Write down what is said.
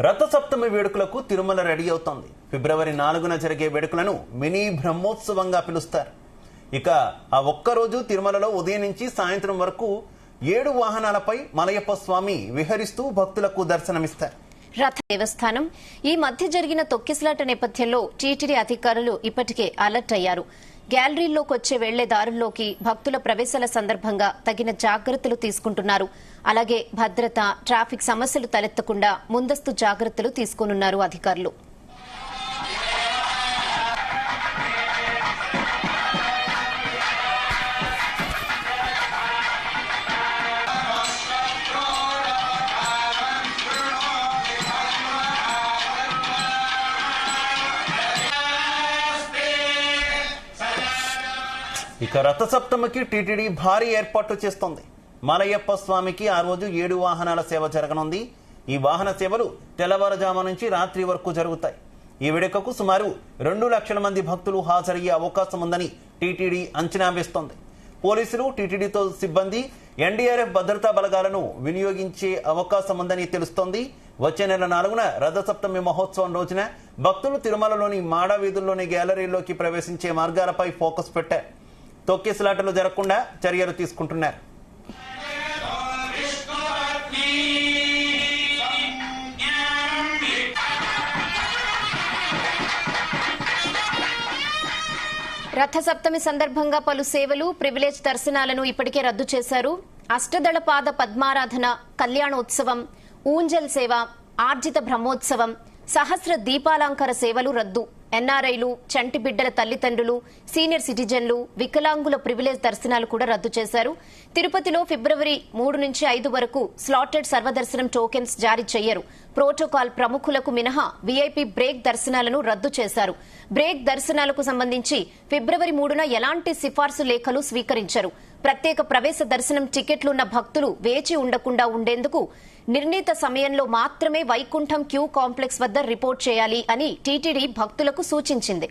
రథసప్తమి వేడుకలకు తిరుమల రెడీ అవుతోంది. ఫిబ్రవరి 4న జరిగే వేడుకలను మినీ బ్రహ్మోత్సవంగా పిలుస్తారు. ఇక ఆ ఒక్కరోజు తిరుమలలో ఉదయం నుంచి సాయంత్రం వరకు 7 వాహనాలపై మలయప్ప స్వామి విహరిస్తూ భక్తులకు దర్శనమిస్తారు. రథ దేవస్థానం ఈ మధ్య జరిగిన తొక్కిసలాట నేపథ్యంలో టీటీడీ అధికారులు ఇప్పటికే అలర్ట్ అయ్యారు. గ్యాలరీల్లోకి వచ్చే వెళ్లే దారుల్లోకి భక్తుల ప్రవేశాల సందర్భంగా తగిన జాగ్రత్తలు తీసుకుంటున్నారు. అలాగే భద్రత, ట్రాఫిక్ సమస్యలు తలెత్తకుండా ముందస్తు జాగ్రత్తలు తీసుకోనున్నారు అధికారులు. ఇక రథసప్తమికి టీటీడీ భారీ ఏర్పాట్లు చేస్తోంది. మలయప్ప స్వామికి ఆ రోజు 7 వాహనాల సేవ జరగనుంది. ఈ వాహన సేవలు తెల్లవారుజాము నుంచి రాత్రి వరకు జరుగుతాయి. ఈ వేడుకకు సుమారు 2 లక్షల మంది భక్తులు హాజరయ్యే అవకాశం ఉందని టీటీడీ అంచనా వేస్తోంది. పోలీసులు, టీటీడీతో సిబ్బంది, ఎన్డీఆర్ఎఫ్ భద్రతా బలగాలను వినియోగించే అవకాశం ఉందని తెలుస్తోంది. వచ్చే నెల 4న రథసప్తమి మహోత్సవం రోజున భక్తులు తిరుమలలోని మాడ వీధుల్లోని గ్యాలరీలోకి ప్రవేశించే మార్గాలపై ఫోకస్ పెట్టారు. తొక్కిసలాటలు జరగకుండా చర్యలు తీసుకుంటున్నారు. రథసప్తమి సందర్భంగా పలు సేవలు, ప్రివిలేజ్ దర్శనాలను ఇప్పటికే రద్దు చేశారు. అష్టదళ పాద పద్మారాధన, కళ్యాణోత్సవం, ఊంజల్ సేవ, ఆర్జిత బ్రహ్మోత్సవం, సహస్ర దీపాలంకార సేవలు రద్దు. ఎన్ఆర్ఐలు, చంటి బిడ్డల తల్లిదండ్రులు, సీనియర్ సిటిజన్లు, వికలాంగుల ప్రివిలేజ్ దర్శనాలు కూడా రద్దు చేశారు. తిరుపతిలో ఫిబ్రవరి 3 నుంచి 5 వరకు స్లాటెడ్ సర్వదర్శనం టోకెన్స్ జారీ చేయరు. ప్రోటోకాల్ ప్రముఖులకు మినహా వీఐపీ బ్రేక్ దర్శనాలను రద్దు చేశారు. బ్రేక్ దర్శనాలకు సంబంధించి ఫిబ్రవరి 3న ఎలాంటి సిఫార్సు లేఖలు స్వీకరించరు. ప్రత్యేక ప్రవేశ దర్శనం టికెట్లున్న భక్తులు వేచి ఉండకుండా ఉండేందుకు నిర్ణీత సమయంలో మాత్రమే వైకుంఠం క్యూ కాంప్లెక్స్ వద్ద రిపోర్ట్ చేయాలి అని టీటీడీ భక్తులకు సూచించింది.